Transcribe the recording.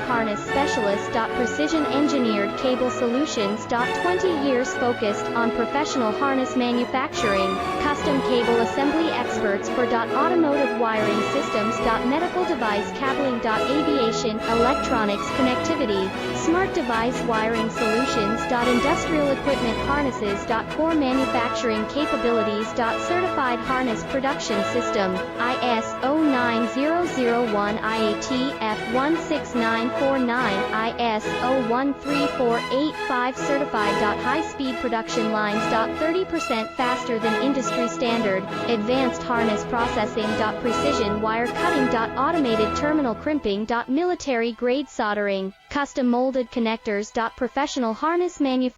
harness specialist. Precision engineered cable solutions. 20 years focused on professional harness manufacturing, custom cable assembly experts for automotive wiring systems. Medical device cabling. Aviation, electronics connectivity, smart device wiring solutions. Industrial equipment harnesses. Core manufacturing capabilities. Certified harness production system, ISO 9001 IATF 16949 ISO 13485 certified. High-speed production lines. 30% faster than industry standard, advanced harness processing. Precision wire cutting. Automated terminal crimping. Military grade soldering, custom molded connectors. Professional harness manufacturing.